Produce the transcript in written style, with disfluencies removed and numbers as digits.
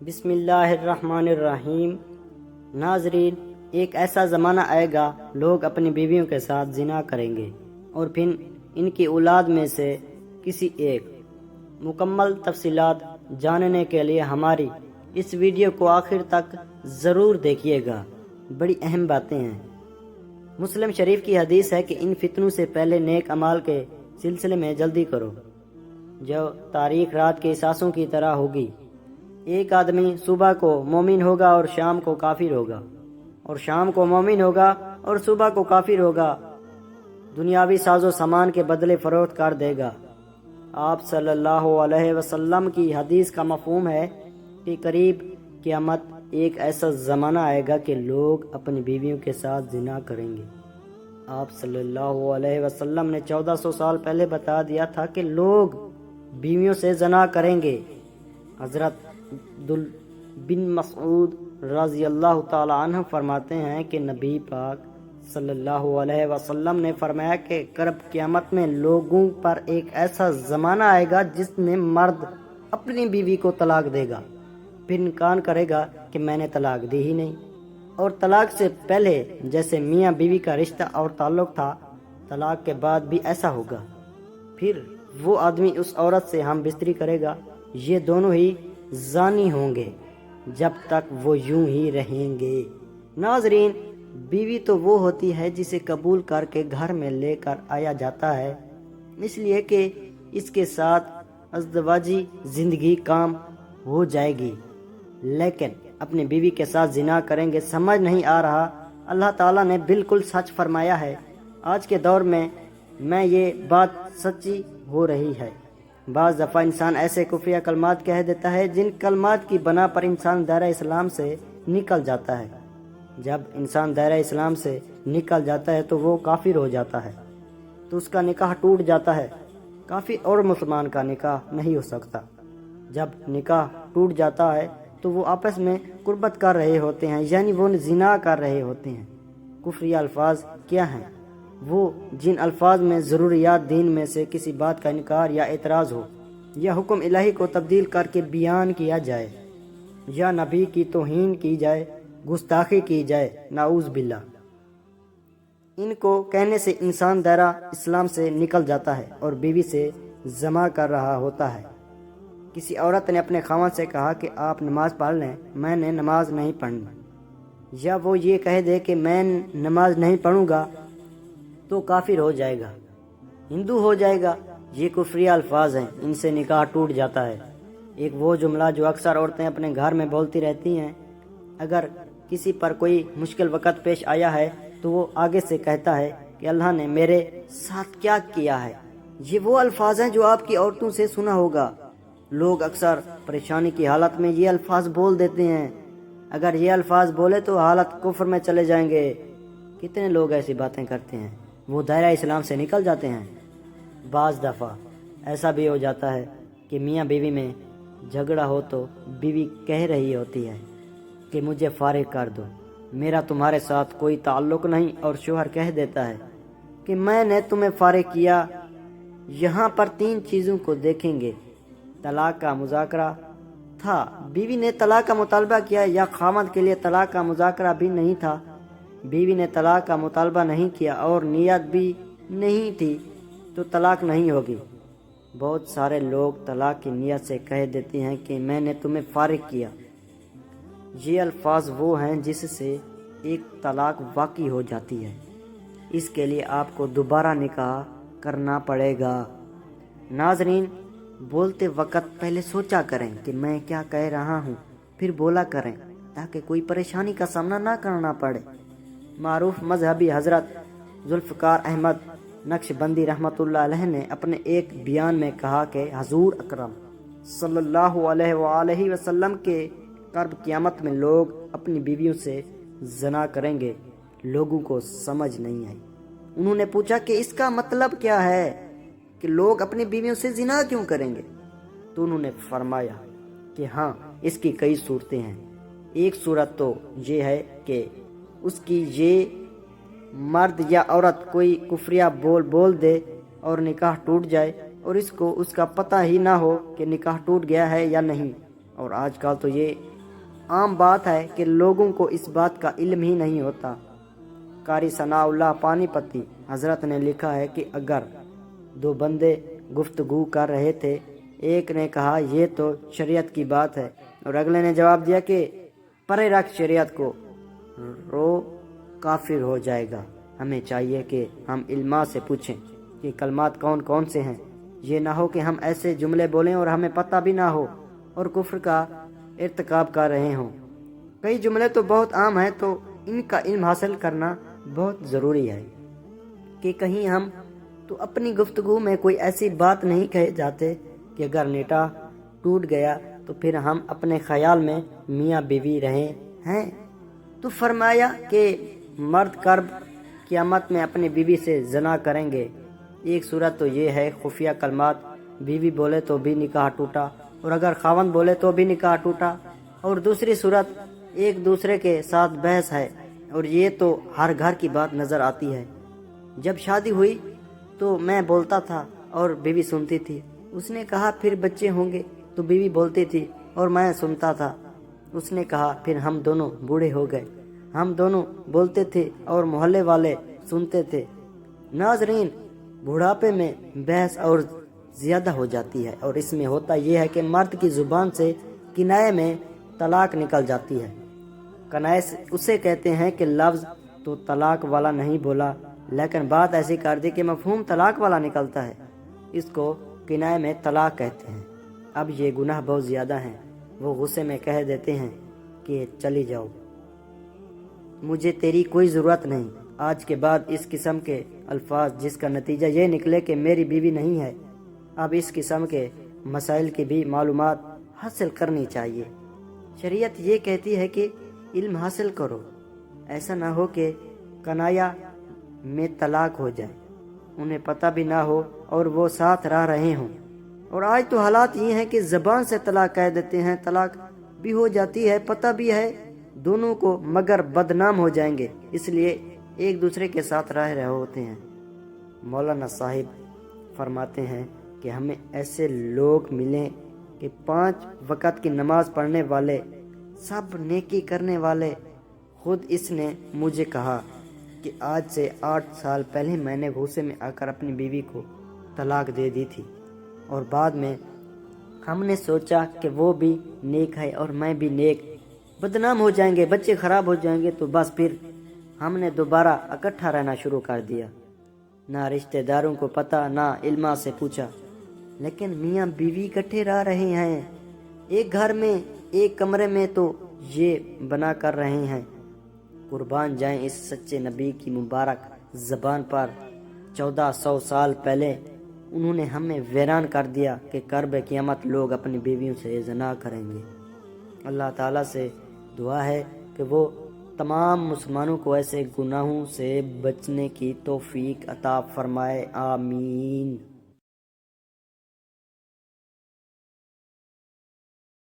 بسم اللہ الرحمن الرحیم۔ ناظرین، ایک ایسا زمانہ آئے گا لوگ اپنی بیویوں کے ساتھ زنا کریں گے اور پھر ان کی اولاد میں سے کسی ایک۔ مکمل تفصیلات جاننے کے لیے ہماری اس ویڈیو کو آخر تک ضرور دیکھیے گا، بڑی اہم باتیں ہیں۔ مسلم شریف کی حدیث ہے کہ ان فتنوں سے پہلے نیک اعمال کے سلسلے میں جلدی کرو جو تاریک رات کے سانسوں کی طرح ہوگی۔ ایک آدمی صبح کو مومن ہوگا اور شام کو کافر ہوگا، اور شام کو مومن ہوگا اور صبح کو کافر ہوگا۔ دنیاوی ساز و سامان کے بدلے فروخت کر دے گا۔ آپ صلی اللہ علیہ وسلم کی حدیث کا مفہوم ہے کہ قریب قیامت ایک ایسا زمانہ آئے گا کہ لوگ اپنی بیویوں کے ساتھ زنا کریں گے۔ آپ صلی اللہ علیہ وسلم نے 1400 سال پہلے بتا دیا تھا کہ لوگ بیویوں سے زنا کریں گے۔ حضرت عبداللہ بن مسعود رضی اللہ تعالی عنہ فرماتے ہیں کہ نبی پاک صلی اللہ علیہ وسلم نے فرمایا کہ قرب قیامت میں لوگوں پر ایک ایسا زمانہ آئے گا جس میں مرد اپنی بیوی کو طلاق دے گا، پھر انکار کرے گا کہ میں نے طلاق دی ہی نہیں، اور طلاق سے پہلے جیسے میاں بیوی کا رشتہ اور تعلق تھا، طلاق کے بعد بھی ایسا ہوگا۔ پھر وہ آدمی اس عورت سے ہم بستری کرے گا، یہ دونوں ہی زانی ہوں گے جب تک وہ یوں ہی رہیں گے۔ ناظرین، بیوی تو وہ ہوتی ہے جسے قبول کر کے گھر میں لے کر آیا جاتا ہے، اس لیے کہ اس کے ساتھ ازدواجی زندگی کام ہو جائے گی، لیکن اپنی بیوی کے ساتھ زنا کریں گے۔ سمجھ نہیں آ رہا؟ اللہ تعالیٰ نے بالکل سچ فرمایا ہے۔ آج کے دور میں یہ بات سچی ہو رہی ہے۔ بعض دفعہ انسان ایسے کفریہ کلمات کہہ دیتا ہے جن کلمات کی بنا پر انسان دائرہ اسلام سے نکل جاتا ہے۔ جب انسان دائرہ اسلام سے نکل جاتا ہے تو وہ کافر ہو جاتا ہے، تو اس کا نکاح ٹوٹ جاتا ہے۔ کافر اور مسلمان کا نکاح نہیں ہو سکتا۔ جب نکاح ٹوٹ جاتا ہے تو وہ آپس میں قربت کر رہے ہوتے ہیں، یعنی وہ زنا کر رہے ہوتے ہیں۔ کفریہ الفاظ کیا ہیں؟ وہ جن الفاظ میں ضروریات دین میں سے کسی بات کا انکار یا اعتراض ہو، یا حکم الہی کو تبدیل کر کے بیان کیا جائے، یا نبی کی توہین کی جائے، گستاخی کی جائے، نعوذ باللہ۔ ان کو کہنے سے انسان دائرہ اسلام سے نکل جاتا ہے اور بیوی سے جمع کر رہا ہوتا ہے۔ کسی عورت نے اپنے خاوند سے کہا کہ آپ نماز پڑھ لیں، میں نے نماز نہیں پڑھنی، یا وہ یہ کہہ دے کہ میں نماز نہیں پڑھوں گا تو کافر ہو جائے گا، ہندو ہو جائے گا۔ یہ کفریہ الفاظ ہیں، ان سے نکاح ٹوٹ جاتا ہے۔ ایک وہ جملہ جو اکثر عورتیں اپنے گھر میں بولتی رہتی ہیں، اگر کسی پر کوئی مشکل وقت پیش آیا ہے تو وہ آگے سے کہتا ہے کہ اللہ نے میرے ساتھ کیا کیا ہے۔ یہ وہ الفاظ ہیں جو آپ کی عورتوں سے سنا ہوگا۔ لوگ اکثر پریشانی کی حالت میں یہ الفاظ بول دیتے ہیں۔ اگر یہ الفاظ بولے تو حالت کفر میں چلے جائیں گے۔ کتنے لوگ ایسی باتیں کرتے ہیں، وہ دائرہ اسلام سے نکل جاتے ہیں۔ بعض دفعہ ایسا بھی ہو جاتا ہے کہ میاں بیوی میں جھگڑا ہو تو بیوی کہہ رہی ہوتی ہے کہ مجھے فارغ کر دو، میرا تمہارے ساتھ کوئی تعلق نہیں، اور شوہر کہہ دیتا ہے کہ میں نے تمہیں فارغ کیا۔ یہاں پر 3 چیزوں کو دیکھیں گے۔ طلاق کا مذاکرہ تھا، بیوی نے طلاق کا مطالبہ کیا، یا خاوند کے لیے طلاق کا مذاکرہ بھی نہیں تھا، بیوی نے طلاق کا مطالبہ نہیں کیا اور نیت بھی نہیں تھی، تو طلاق نہیں ہوگی۔ بہت سارے لوگ طلاق کی نیت سے کہہ دیتے ہیں کہ میں نے تمہیں فارغ کیا۔ یہ الفاظ وہ ہیں جس سے ایک طلاق واقع ہو جاتی ہے۔ اس کے لیے آپ کو دوبارہ نکاح کرنا پڑے گا۔ ناظرین، بولتے وقت پہلے سوچا کریں کہ میں کیا کہہ رہا ہوں، پھر بولا کریں تاکہ کوئی پریشانی کا سامنا نہ کرنا پڑے۔ معروف مذہبی حضرت ذوالفقار احمد نقشبندی رحمۃ اللہ علیہ نے اپنے ایک بیان میں کہا کہ حضور اکرم صلی اللہ علیہ وآلہ وسلم کے قرب قیامت میں لوگ اپنی بیویوں سے زنا کریں گے۔ لوگوں کو سمجھ نہیں آئی۔ انہوں نے پوچھا کہ اس کا مطلب کیا ہے کہ لوگ اپنی بیویوں سے زنا کیوں کریں گے؟ تو انہوں نے فرمایا کہ ہاں، اس کی کئی صورتیں ہیں۔ ایک صورت تو یہ ہے کہ اس کی یہ مرد یا عورت کوئی کفریہ بول دے اور نکاح ٹوٹ جائے، اور اس کو اس کا پتہ ہی نہ ہو کہ نکاح ٹوٹ گیا ہے یا نہیں، اور آج کل تو یہ عام بات ہے کہ لوگوں کو اس بات کا علم ہی نہیں ہوتا۔ قاری ثناء اللہ پانی پتی حضرت نے لکھا ہے کہ اگر دو بندے گفتگو کر رہے تھے، ایک نے کہا یہ تو شریعت کی بات ہے، اور اگلے نے جواب دیا کہ پرے رکھ شریعت کو، رو کافر ہو جائے گا۔ ہمیں چاہیے کہ ہم علماء سے پوچھیں کہ کلمات کون کون سے ہیں، یہ نہ ہو کہ ہم ایسے جملے بولیں اور ہمیں پتہ بھی نہ ہو اور کفر کا ارتکاب کر رہے ہوں۔ کئی جملے تو بہت عام ہیں، تو ان کا علم حاصل کرنا بہت ضروری ہے کہ کہیں ہم تو اپنی گفتگو میں کوئی ایسی بات نہیں کہے جاتے کہ اگر نٹا ٹوٹ گیا تو پھر ہم اپنے خیال میں میاں بیوی رہے ہیں۔ تو فرمایا کہ مرد کرب قیامت میں اپنی بیوی سے زنا کریں گے۔ ایک صورت تو یہ ہے خفیہ کلمات، بیوی بولے تو بھی نکاح ٹوٹا، اور اگر خاوند بولے تو بھی نکاح ٹوٹا، اور دوسری صورت ایک دوسرے کے ساتھ بحث ہے، اور یہ تو ہر گھر کی بات نظر آتی ہے۔ جب شادی ہوئی تو میں بولتا تھا اور بیوی سنتی تھی، اس نے کہا پھر بچے ہوں گے، تو بیوی بولتی تھی اور میں سنتا تھا، اس نے کہا پھر ہم دونوں بوڑھے ہو گئے، ہم دونوں بولتے تھے اور محلے والے سنتے تھے۔ ناظرین، بڑھاپے میں بحث اور زیادہ ہو جاتی ہے، اور اس میں ہوتا یہ ہے کہ مرد کی زبان سے کنایے میں طلاق نکل جاتی ہے۔ کنایہ اسے کہتے ہیں کہ لفظ تو طلاق والا نہیں بولا، لیکن بات ایسی کر دی کہ مفہوم طلاق والا نکلتا ہے، اس کو کنایے میں طلاق کہتے ہیں۔ اب یہ گناہ بہت زیادہ ہیں، وہ غصے میں کہہ دیتے ہیں کہ چلی جاؤ، مجھے تیری کوئی ضرورت نہیں۔ آج کے بعد اس قسم کے الفاظ جس کا نتیجہ یہ نکلے کہ میری بیوی نہیں ہے، اب اس قسم کے مسائل کی بھی معلومات حاصل کرنی چاہیے۔ شریعت یہ کہتی ہے کہ علم حاصل کرو، ایسا نہ ہو کہ کنایا میں طلاق ہو جائے، انہیں پتہ بھی نہ ہو اور وہ ساتھ رہ رہے ہوں۔ اور آج تو حالات یہ ہیں کہ زبان سے طلاق کہہ دیتے ہیں، طلاق بھی ہو جاتی ہے، پتہ بھی ہے دونوں کو، مگر بدنام ہو جائیں گے، اس لیے ایک دوسرے کے ساتھ رہ رہے ہوتے ہیں۔ مولانا صاحب فرماتے ہیں کہ ہمیں ایسے لوگ ملیں کہ 5 وقت کی نماز پڑھنے والے، سب نیکی کرنے والے۔ خود اس نے مجھے کہا کہ آج سے 8 سال پہلے میں نے غصے میں آ کر اپنی بیوی کو طلاق دے دی تھی، اور بعد میں ہم نے سوچا کہ وہ بھی نیک ہے اور میں بھی نیک، بدنام ہو جائیں گے، بچے خراب ہو جائیں گے، تو بس پھر ہم نے دوبارہ اکٹھا رہنا شروع کر دیا۔ نہ رشتہ داروں کو پتہ، نہ علماء سے پوچھا، لیکن میاں بیوی اکٹھے رہ رہے ہیں، ایک گھر میں، ایک کمرے میں، تو یہ بنا کر رہے ہیں۔ قربان جائیں اس سچے نبی کی مبارک زبان پر، 1400 سال پہلے انہوں نے ہمیں ویران کر دیا کہ قرب قیامت لوگ اپنی بیویوں سے زنا کریں گے۔ اللہ تعالیٰ سے دعا ہے کہ وہ تمام مسلمانوں کو ایسے گناہوں سے بچنے کی توفیق عطا فرمائے، آمین۔